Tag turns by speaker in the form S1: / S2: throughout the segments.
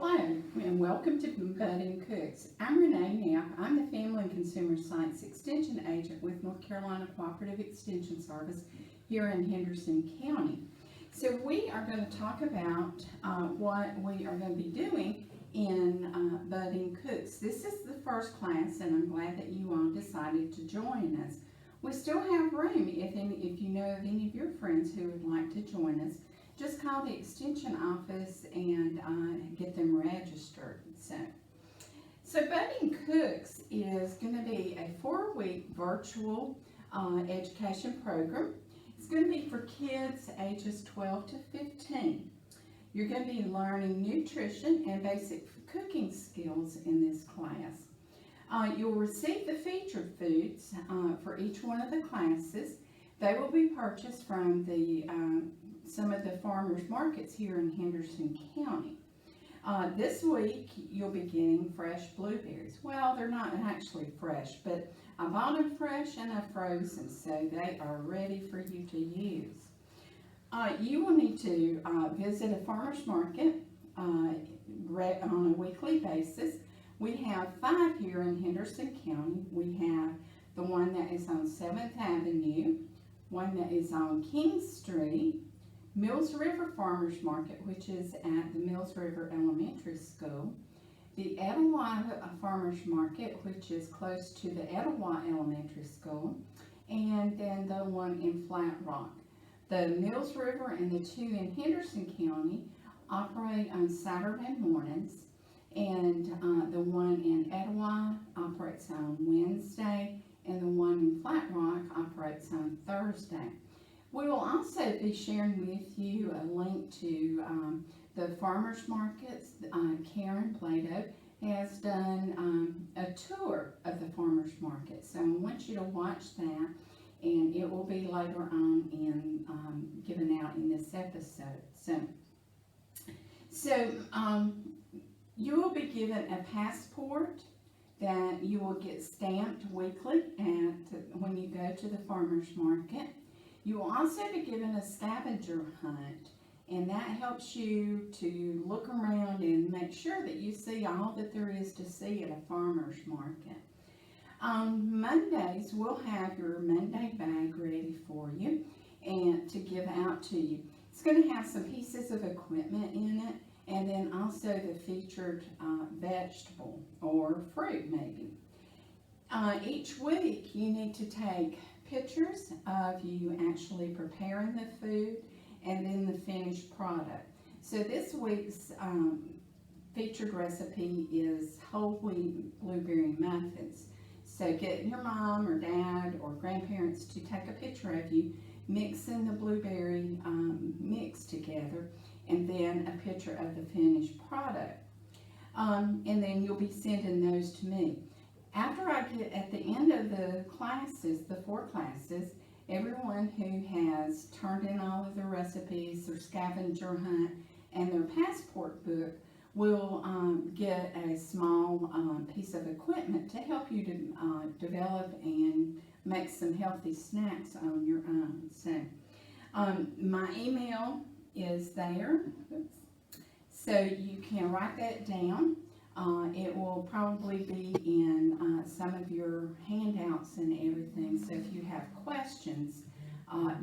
S1: Hello and welcome to Budding Cooks. I'm Renee Knapp. I'm the Family and Consumer Science Extension Agent with North Carolina Cooperative Extension Service here in Henderson County. So we are going to talk about what we are going to be doing in Budding Cooks. This is the first class and I'm glad that you all decided to join us. We still have room if you know of any of your friends who would like to join us. Just call the extension office and get them registered. So Budding Cooks is going to be a 4-week virtual education program. It's going to be for kids ages 12 to 15. You're going to be learning nutrition and basic cooking skills in this class. You'll receive the featured foods for each one of the classes. They will be purchased from some of the farmers markets here in Henderson County. This week you'll be getting fresh blueberries. Well, they're not actually fresh, but I bought them fresh and I frozen, so they are ready for you to use. You will need to visit a farmers market on a weekly basis. We have 5 here in Henderson County. We have the one that is on 7th Avenue, one that is on King Street, Mills River Farmers Market, which is at the Mills River Elementary School, the Etowah Farmers Market, which is close to the Etowah Elementary School, and then the one in Flat Rock. The Mills River and the 2 in Henderson County operate on Saturday mornings, and the one in Etowah operates on Wednesday, and the one in Flat Rock operates on Thursday. We will also be sharing with you a link to the farmers markets. Karen Plato has done a tour of the farmers market, so I want you to watch that, and it will be later on in given out in this episode. So you will be given a passport that you will get stamped weekly when you go to the farmers market. You will also be given a scavenger hunt, and that helps you to look around and make sure that you see all that there is to see at a farmer's market. On Mondays, we'll have your Monday bag ready for you and to give out to you. It's going to have some pieces of equipment in it, and then also the featured vegetable or fruit maybe. Each week, you need to take pictures of you actually preparing the food and then the finished product. So this week's featured recipe is whole wheat blueberry muffins. So get your mom or dad or grandparents to take a picture of you mixing the blueberry mix together, and then a picture of the finished product. And then you'll be sending those to me. After I get at the end of the classes, the 4 classes, everyone who has turned in all of their recipes, their scavenger hunt, and their passport book will get a small piece of equipment to help you to develop and make some healthy snacks on your own. So my email is there, so you can write that down. It will probably be in some of your handouts and everything, so if you have questions,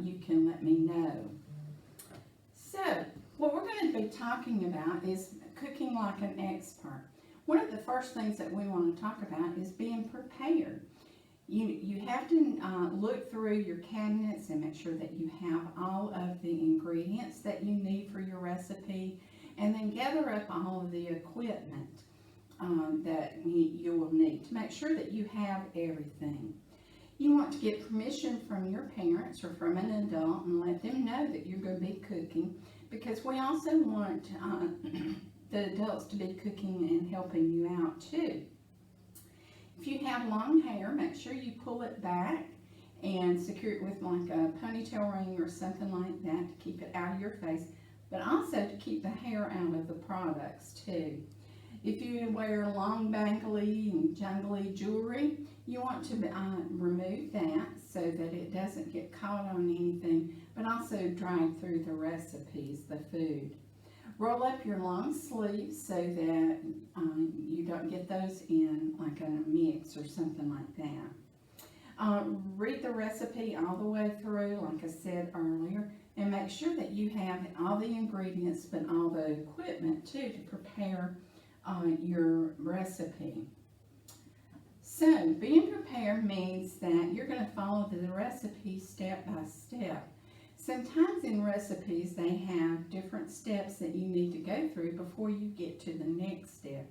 S1: you can let me know. So, what we're going to be talking about is cooking like an expert. One of the first things that we want to talk about is being prepared. You have to look through your cabinets and make sure that you have all of the ingredients that you need for your recipe, and then gather up all of the equipment that you will need to make sure that you have everything. You want to get permission from your parents or from an adult and let them know that you're going to be cooking, because we also want the adults to be cooking and helping you out too. If you have long hair, make sure you pull it back and secure it with like a ponytail ring or something like that to keep it out of your face, but also to keep the hair out of the products too. If you wear long bangly and jungly jewelry, you want to remove that so that it doesn't get caught on anything, but also drag through the recipes, the food. Roll up your long sleeves so that you don't get those in like a mix or something like that. Read the recipe all the way through, like I said earlier, and make sure that you have all the ingredients but all the equipment too to prepare your recipe. So being prepared means that you're going to follow the recipe step by step. Sometimes in recipes they have different steps that you need to go through before you get to the next step.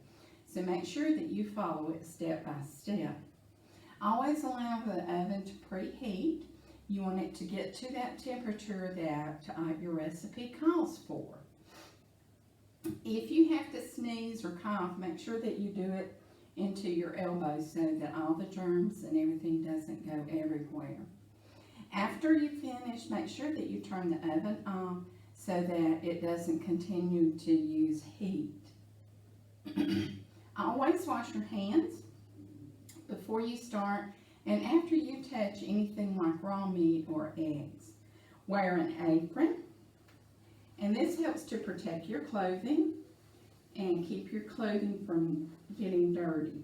S1: So make sure that you follow it step by step. Always allow the oven to preheat. You want it to get to that temperature that your recipe calls for. If you have to sneeze or cough, make sure that you do it into your elbow so that all the germs and everything doesn't go everywhere. After you finish, make sure that you turn the oven off so that it doesn't continue to use heat. Always wash your hands before you start and after you touch anything like raw meat or eggs. Wear an apron, and this helps to protect your clothing and keep your clothing from getting dirty.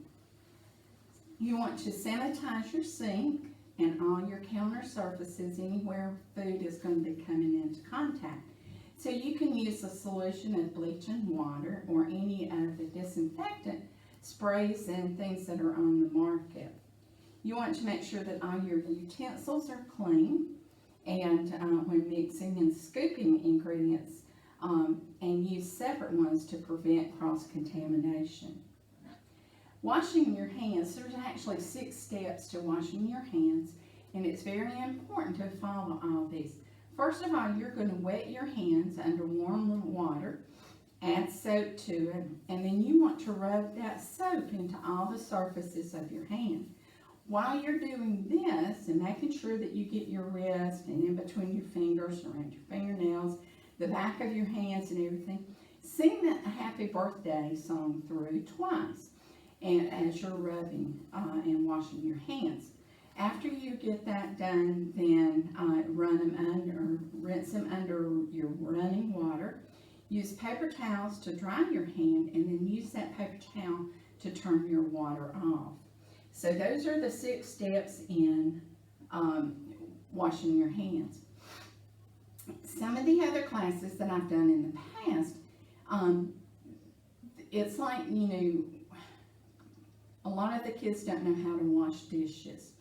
S1: You want to sanitize your sink and all your counter surfaces anywhere food is going to be coming into contact. So you can use a solution of bleaching water or any of the disinfectant sprays and things that are on the market. You want to make sure that all your utensils are clean, and when mixing and scooping ingredients, and use separate ones to prevent cross-contamination. Washing your hands, there's actually 6 steps to washing your hands, and it's very important to follow all these. First of all, you're going to wet your hands under warm water, add soap to it, and then you want to rub that soap into all the surfaces of your hand. While you're doing this and making sure that you get your wrist and in between your fingers, around your fingernails, the back of your hands and everything, sing that happy birthday song through twice and as you're rubbing and washing your hands. After you get that done, then rinse them under your running water. Use paper towels to dry your hand, and then use that paper towel to turn your water off. So those are the 6 steps in washing your hands. Some of the other classes that I've done in the past, it's like, a lot of the kids don't know how to wash dishes.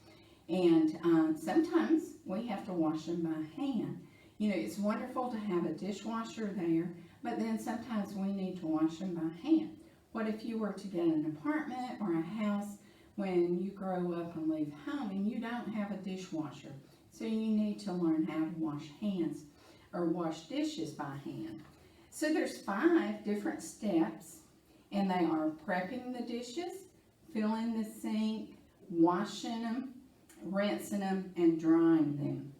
S1: And sometimes we have to wash them by hand. It's wonderful to have a dishwasher there, but then sometimes we need to wash them by hand. What if you were to get an apartment or a house when you grow up and leave home and you don't have a dishwasher? So you need to learn how to wash hands or wash dishes by hand. So there's 5 different steps, and they are prepping the dishes, filling the sink, washing them, rinsing them, and drying them.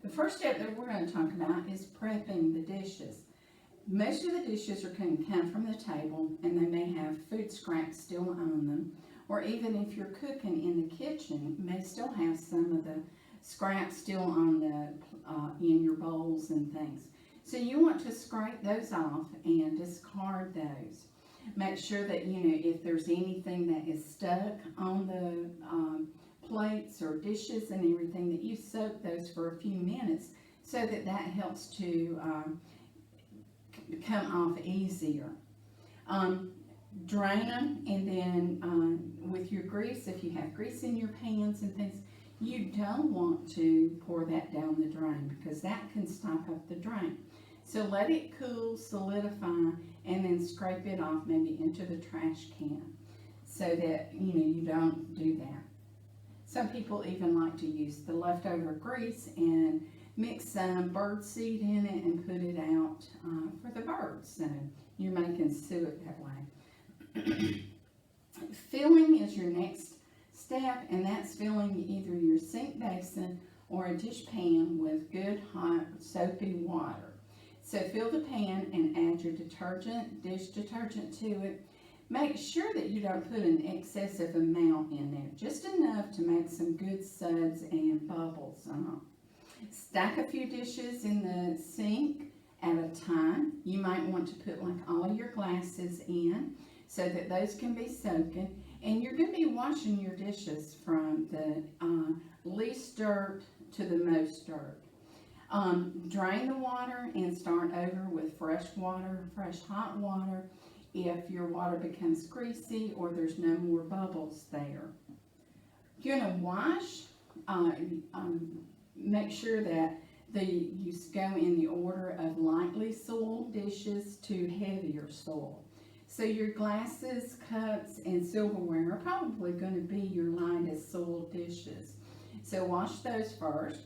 S1: The first step that we're going to talk about is prepping the dishes. Most of the dishes are going to come from the table, and they may have food scraps still on them, or even if you're cooking in the kitchen, you may still have some of the scraps still on in your bowls and things. So you want to scrape those off and discard those. Make sure that, if there's anything that is stuck on the plates or dishes and everything, that you soak those for a few minutes so that helps to come off easier. Drain them, and then with your grease, if you have grease in your pans and things, you don't want to pour that down the drain because that can stop up the drain. So let it cool, solidify, and then scrape it off maybe into the trash can so that you don't do that. Some people even like to use the leftover grease and mix some bird seed in it and put it out for the birds. So you're making suet that way. Filling is your next step, and that's filling either your sink basin or a dish pan with good hot soapy water. So fill the pan and add your dish detergent to it. Make sure that you don't put an excessive amount in there, just enough to make some good suds and bubbles. Stack a few dishes in the sink at a time. you might want to put like all your glasses in so that those can be soaking. And you're going to be washing your dishes from the least dirt to the most dirt. Drain the water and start over with fresh water, fresh hot water, if your water becomes greasy or there's no more bubbles there. You're going to wash, make sure that you go in the order of lightly soiled dishes to heavier soil. So your glasses, cups, and silverware are probably going to be your lightest soiled dishes. So wash those first,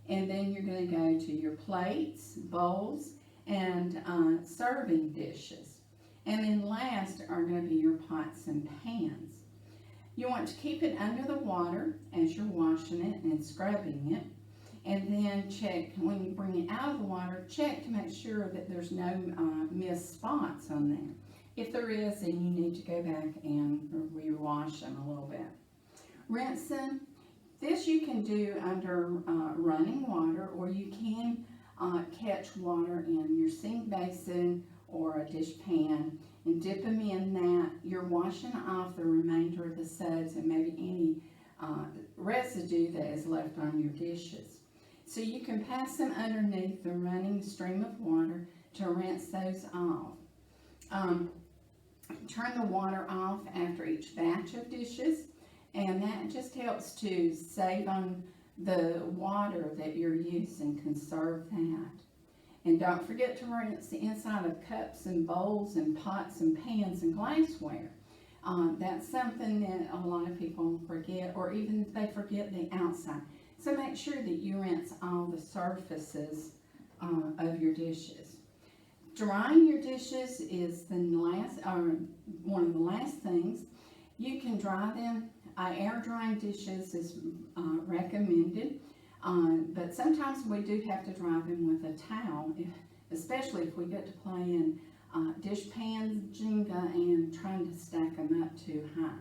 S1: and then you're going to go to your plates, bowls, and serving dishes. And then last are going to be your pots and pans. You want to keep it under the water as you're washing it and scrubbing it. And then check, when you bring it out of the water, check to make sure that there's no missed spots on there. If there is, then you need to go back and rewash them a little bit. Rinse them. This you can do under running water, or you can catch water in your sink basin or a dish pan and dip them in that. You're washing off the remainder of the suds and maybe any residue that is left on your dishes. So you can pass them underneath the running stream of water to rinse those off. Turn the water off after each batch of dishes, and that just helps to save on the water that you're using, conserve that. And don't forget to rinse the inside of cups and bowls and pots and pans and glassware. That's something that a lot of people forget, or even if they forget the outside. So make sure that you rinse all the surfaces of your dishes. Drying your dishes is the last, or one of the last things. You can dry them. Air drying dishes is recommended, but sometimes we do have to dry them with a towel, especially if we get to play in dish pans, Jenga, and trying to stack them up too high.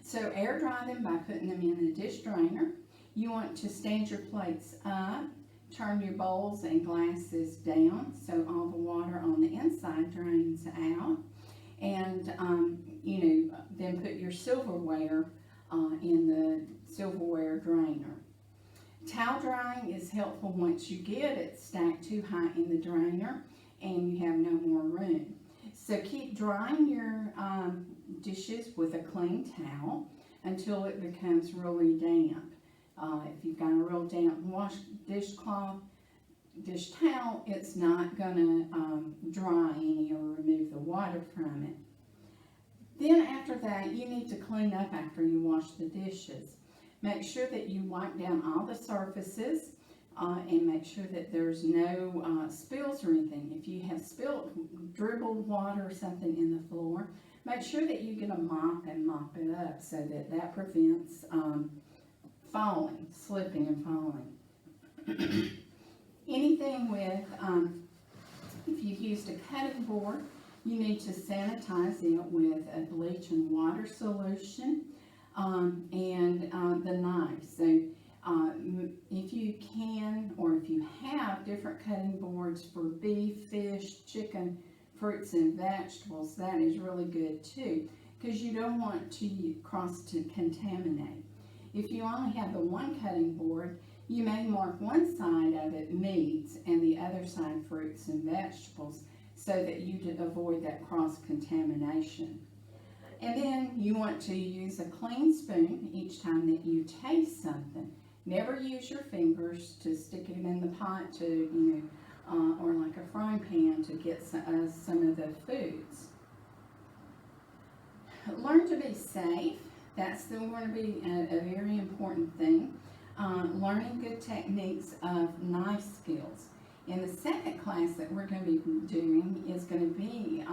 S1: So air dry them by putting them in a dish drainer. You want to stand your plates up, turn your bowls and glasses down so all the water on the inside drains out, and then put your silverware in the silverware drainer. Towel drying is helpful once you get it stacked too high in the drainer and you have no more room. So keep drying your dishes with a clean towel until it becomes really damp. If you've got a real damp dish towel, it's not going to dry any or remove the water from it. Then after that, you need to clean up after you wash the dishes. Make sure that you wipe down all the surfaces and make sure that there's no spills or anything. If you have dribbled water or something in the floor, make sure that you get a mop and mop it up so that prevents slipping and falling. Anything with, if you've used a cutting board, you need to sanitize it with a bleach and water solution and the knife. So if you can, or if you have different cutting boards for beef, fish, chicken, fruits, and vegetables, that is really good too, because you don't want to cross-contaminate. If you only have the one cutting board, you may mark one side of it meats and the other side fruits and vegetables so that you avoid that cross-contamination. And then you want to use a clean spoon each time that you taste something. Never use your fingers to stick it in the pot to, or like a frying pan to get some of the foods. Learn to be safe. That's going to be a very important thing. Learning good techniques of knife skills. In the second class that we're going to be doing is going to be,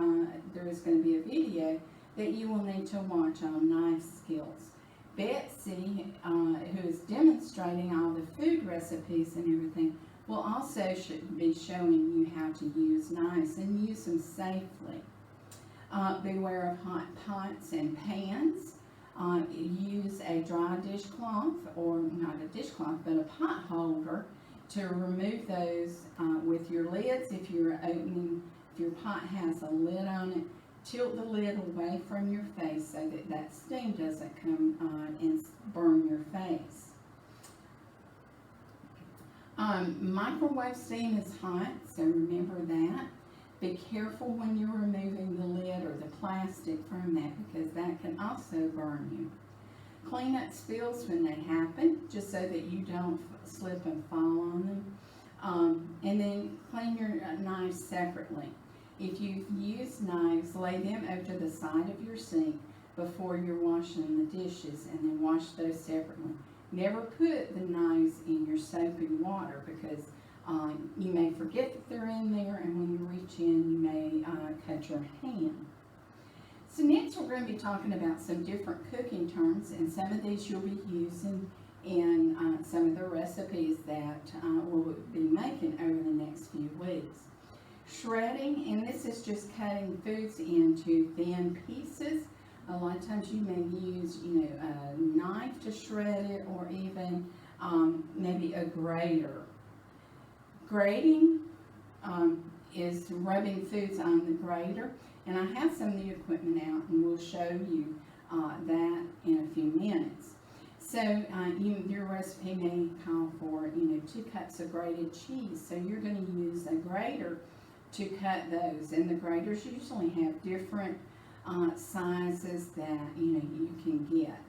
S1: there is going to be a video that you will need to watch on knife skills. Betsy, who is demonstrating all the food recipes and everything, will also be showing you how to use knives and use them safely. Beware of hot pots and pans. Use a dry dishcloth, or not a dishcloth, but a pot holder to remove those with your lids if you're opening your pot has a lid on it, tilt the lid away from your face so that that steam doesn't come and burn your face. Microwave steam is hot, so remember that. Be careful when you're removing the lid or the plastic from that, because that can also burn you. Clean up spills when they happen, just so that you don't slip and fall on them. And then clean your knives separately. If you've used knives, lay them over to the side of your sink before you're washing the dishes, and then wash those separately. Never put the knives in your soapy water, because you may forget that they're in there, and when you reach in, you may cut your hand. So next we're going to be talking about some different cooking terms, and some of these you'll be using in some of the recipes that we'll be making over the next few weeks. Shredding, and this is just cutting foods into thin pieces. A lot of times you may use, a knife to shred it, or even maybe a grater. Grating is rubbing foods on the grater, and I have some of the equipment out, and we'll show you that in a few minutes. So your recipe may call for 2 cups of grated cheese, so you're going to use a grater to cut those, and the graters usually have different sizes that you can get.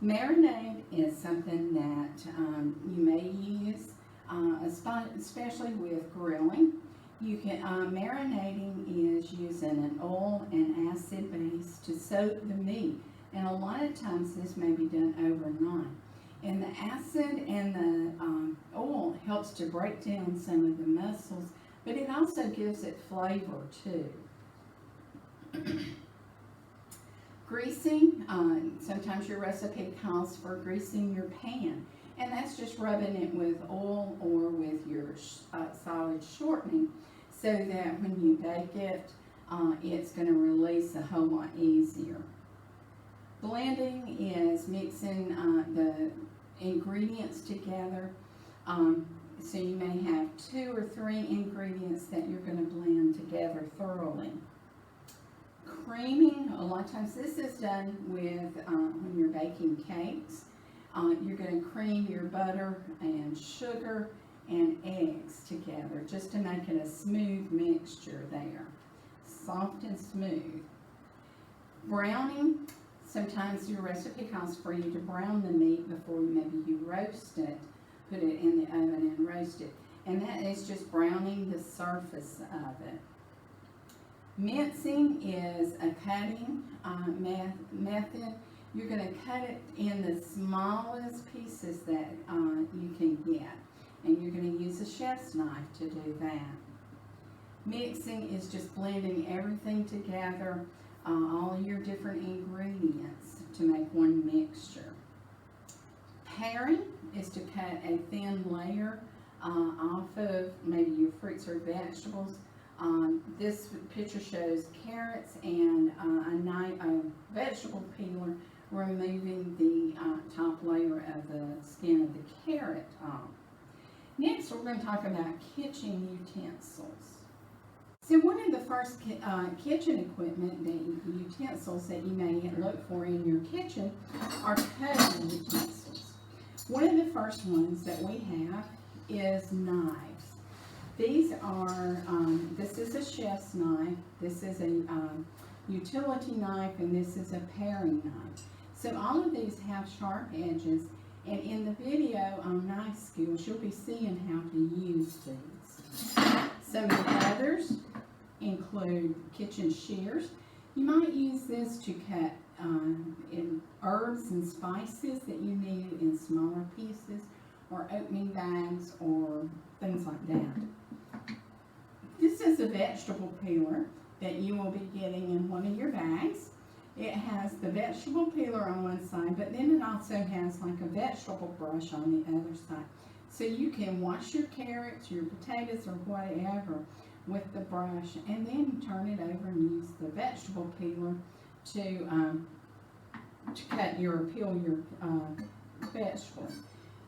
S1: Marinade is something that you may use, especially with grilling. You can marinating is using an oil and acid base to soak the meat, and a lot of times this may be done overnight. And the acid and the oil helps to break down some of the mussels, but it also gives it flavor too. Greasing, sometimes your recipe calls for greasing your pan, and that's just rubbing it with oil or with your solid shortening, so that when you bake it, it's going to release a whole lot easier. Blending is mixing the ingredients together, so you may have 2 or 3 ingredients that you're going to blend together thoroughly. Creaming, a lot of times this is done with when you're baking cakes. You're going to cream your butter and sugar and eggs together just to make it a smooth mixture there, soft and smooth. Browning, sometimes your recipe calls for you to brown the meat before maybe you roast it, put it in the oven and roast it, and that is just browning the surface of it. Mincing is a cutting method. You're going to cut it in the smallest pieces that you can get, and you're going to use a chef's knife to do that. Mixing is just blending everything together, all your different ingredients to make one mixture. Paring is to cut a thin layer off of maybe your fruits or vegetables. This picture shows carrots and a vegetable peeler removing the top layer of the skin of the carrot off. Next, we're going to talk about kitchen utensils. So one of the first kitchen equipment, utensils that you may look for in your kitchen are cutting utensils. One of the first ones that we have is knives. These are, this is a chef's knife, this is a utility knife, and this is a paring knife. So all of these have sharp edges, and in the video on knife skills, you'll be seeing how to use these. Some of the others include kitchen shears. You might use this to cut in herbs and spices that you need in smaller pieces, or oatmeal bags, or things like that. This is a vegetable peeler that you will be getting in one of your bags. It has the vegetable peeler on one side, but then it also has like a vegetable brush on the other side. So you can wash your carrots, your potatoes, or whatever with the brush, and then turn it over and use the vegetable peeler to peel your vegetables.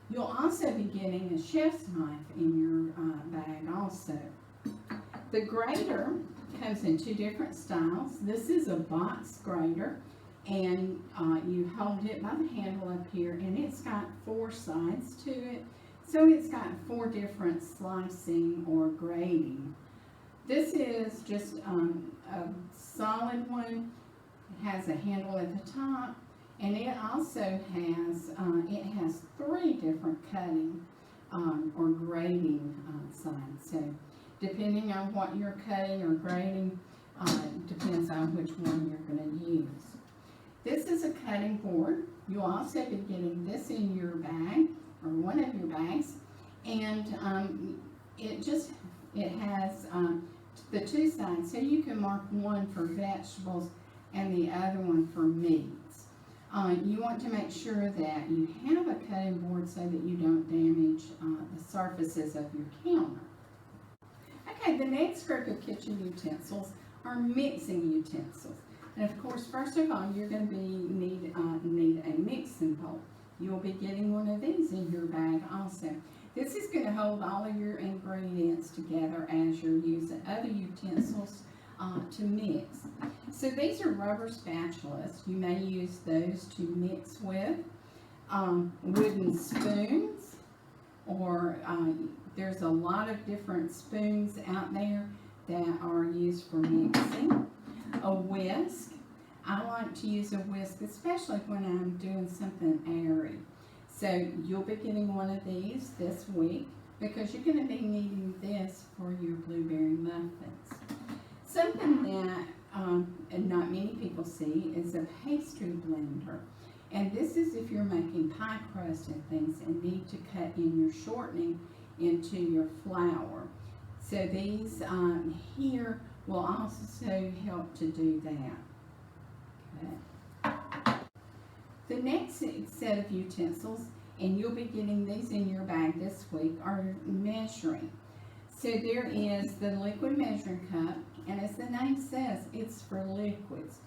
S1: You'll also be getting a chef's knife in your bag also. The grater comes in two different styles. This is a box grater, and you hold it by the handle up here, and it's got 4 sides to it. So it's got 4 different slicing or grating. This is just a solid one. It has a handle at the top, and it also has 3 different cutting or grading sides. So depending on what you're cutting or grading, depends on which one you're going to use. This is a cutting board. You'll also be getting this in your bag, or one of your bags, and it has the 2 sides, so you can mark one for vegetables and the other one for meats. You want to make sure that you have a cutting board so that you don't damage the surfaces of your counter. Okay, the next group of kitchen utensils are mixing utensils. And of course, first of all, you're going to need a mixing bowl. You'll be getting one of these in your bag also. This is going to hold all of your ingredients together as you're using other utensils to mix. So these are rubber spatulas. You may use those to mix with. Wooden spoons, or there's a lot of different spoons out there that are used for mixing. A whisk. I like to use a whisk, especially when I'm doing something airy. So you'll be getting one of these this week because you're going to be needing this for your blueberry muffins. Something that not many people see is a pastry blender. And this is if you're making pie crust and things and need to cut in your shortening into your flour. So these here will also help to do that. Okay. The next set of utensils, and you'll be getting these in your bag this week, are measuring. So there is the liquid measuring cup, and as the name says, it's for liquids.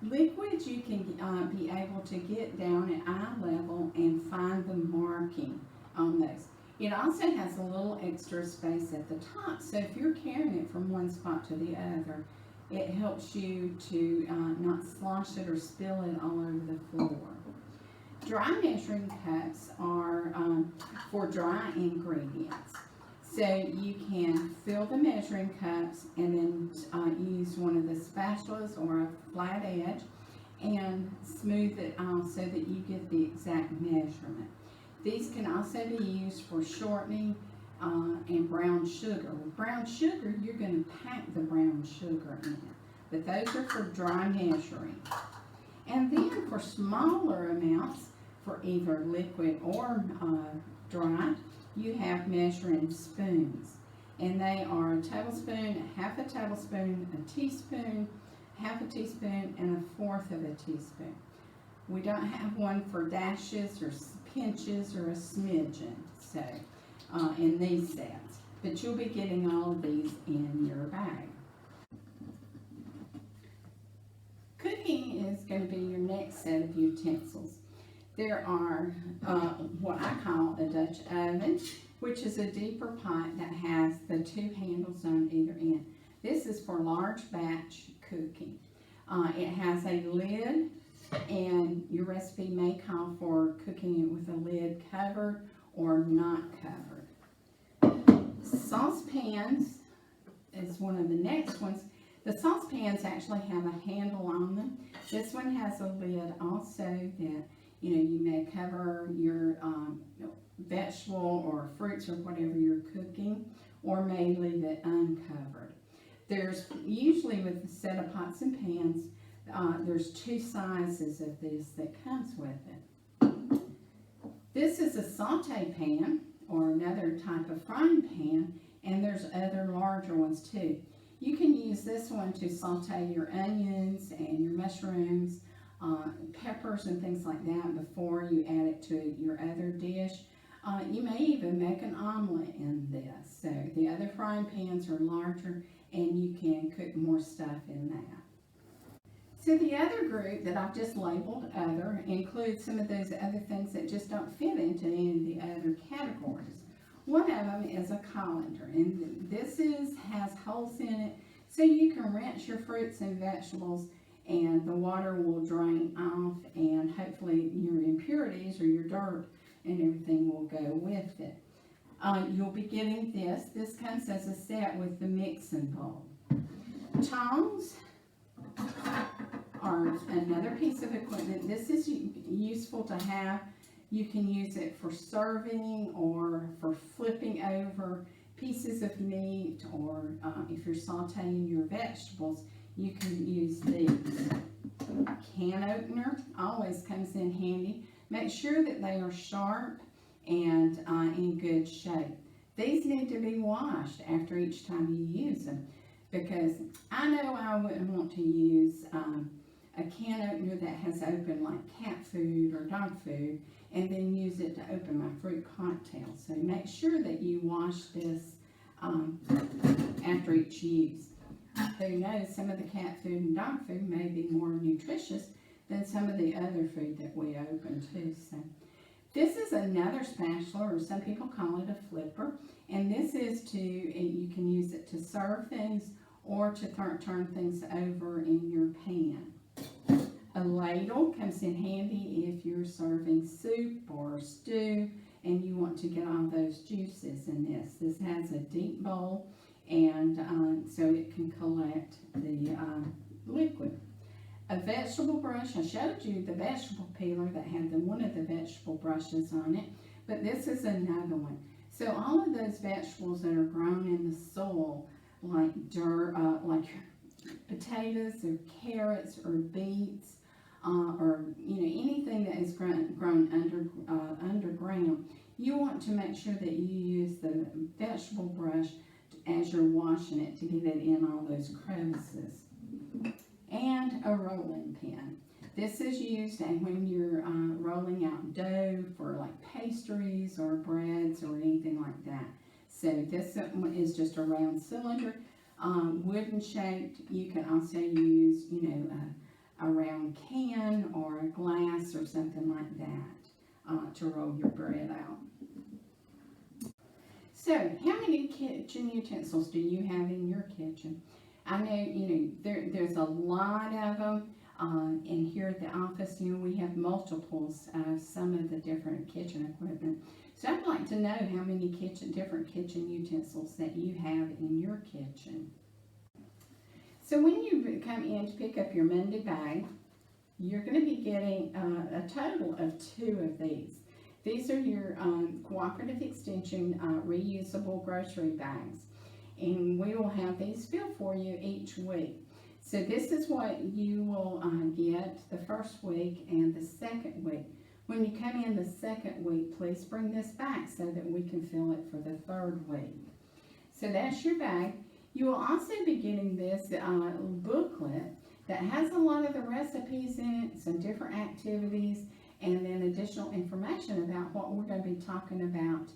S1: Liquids you can be able to get down at eye level and find the marking on those. It also has a little extra space at the top, so if you're carrying it from one spot to the other, it helps you to not slosh it or spill it all over the floor. Dry measuring cups are for dry ingredients. So you can fill the measuring cups and then use one of the spatulas or a flat edge and smooth it off so that you get the exact measurement. These can also be used for shortening and brown sugar. With brown sugar, you're going to pack the brown sugar in, but those are for dry measuring. And then for smaller amounts, for either liquid or dry, you have measuring spoons. And they are a tablespoon, half a tablespoon, a teaspoon, half a teaspoon, and a fourth of a teaspoon. We don't have one for dashes or pinches or a smidgen, so in these sets. But you'll be getting all of these in your bag. Cooking is going to be your next set of utensils. There are what I call a Dutch oven, which is a deeper pot that has the 2 handles on either end. This is for large batch cooking. It has a lid, and your recipe may call for cooking it with a lid covered or not covered. Saucepans is one of the next ones. The saucepans actually have a handle on them. This one has a lid also that you may cover your vegetable or fruits or whatever you're cooking, or may leave it uncovered. There's usually with a set of pots and pans, there's 2 sizes of this that comes with it. This is a saute pan, or another type of frying pan, and there's other larger ones too. You can use this one to saute your onions and your mushrooms, peppers and things like that before you add it to your other dish. You may even make an omelet in this. So the other frying pans are larger and you can cook more stuff in that. So the other group that I've just labeled other includes some of those other things that just don't fit into any of the other categories. One of them is a colander, and has holes in it so you can rinse your fruits and vegetables, and the water will drain off, and hopefully your impurities or your dirt and everything will go with it. You'll be getting this. This comes as a set with the mixing bowl. Tongs are another piece of equipment. This is useful to have. You can use it for serving or for flipping over pieces of meat, or if you're sauteing your vegetables, you can use these. Can opener always comes in handy. Make sure that they are sharp and in good shape. These need to be washed after each time you use them, because I know I wouldn't want to use a can opener that has opened like cat food or dog food and then use it to open my fruit cocktail. So make sure that you wash this after each use. Who knows, some of the cat food and dog food may be more nutritious than some of the other food that we open too. So this is another spatula, or some people call it a flipper, and this is you can use it to serve things or to turn things over in your pan. A ladle comes in handy if you're serving soup or stew and you want to get all those juices in this. This has a deep bowl, and so it can collect the liquid. A vegetable brush. I showed you the vegetable peeler that had one of the vegetable brushes on it, but this is another one. So all of those vegetables that are grown in the soil, like dirt, like potatoes or carrots or beets, or anything that is grown underground, you want to make sure that you use the vegetable brush as you're washing it to get it in all those crevices. And a rolling pin. This is used when you're rolling out dough for like pastries or breads or anything like that. So this one is just a round cylinder, wooden shaped. You can also use, a round can or a glass or something like that to roll your bread out. So, how many kitchen utensils do you have in your kitchen? I know, there's a lot of them. And here at the office, we have multiples of some of the different kitchen equipment. So I'd like to know how many different kitchen utensils that you have in your kitchen. So when you come in to pick up your Monday bag, you're going to be getting a total of 2 of these. These are your Cooperative Extension reusable grocery bags. And we will have these filled for you each week. So this is what you will get the first week and the second week. When you come in the second week, please bring this back so that we can fill it for the third week. So that's your bag. You will also be getting this booklet that has a lot of the recipes in it, some different activities, and then additional information about what we're going to be talking about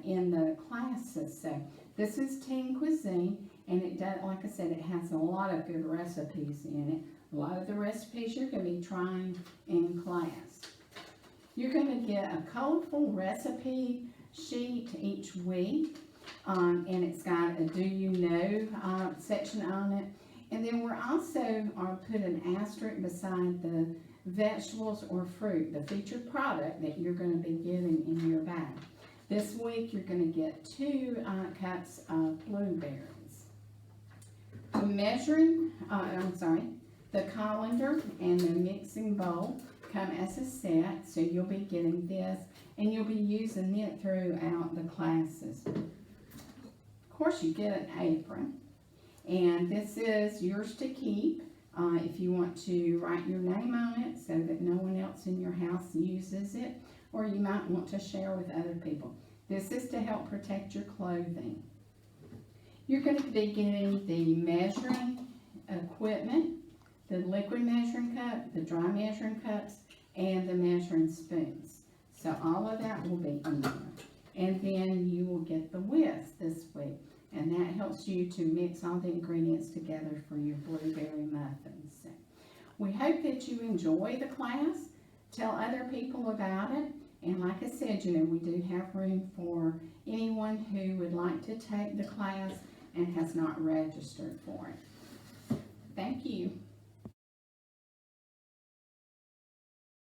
S1: in the classes. So this is Teen Cuisine, and it does, like I said, it has a lot of good recipes in it. A lot of the recipes you're going to be trying in class. You're going to get a colorful recipe sheet each week, and it's got a do you know section on it. And then we're also put an asterisk beside the vegetables or fruit, the featured product that you're going to be getting in your bag. This week you're going to get 2 cups of blueberries. The colander and the mixing bowl come as a set, so you'll be getting this and you'll be using it throughout the classes. Of course, you get an apron, and this is yours to keep if you want to write your name on it so that no one else in your house uses it, or you might want to share with other people. This is to help protect your clothing. You're going to be getting the measuring equipment, the liquid measuring cup, the dry measuring cups, and the measuring spoons. So all of that will be in there. And then you will get the whisk this week, and that helps you to mix all the ingredients together for your blueberry muffins. So we hope that you enjoy the class. Tell other people about it, And like I said, we do have room for anyone who would like to take the class and has not registered for it. Thank you.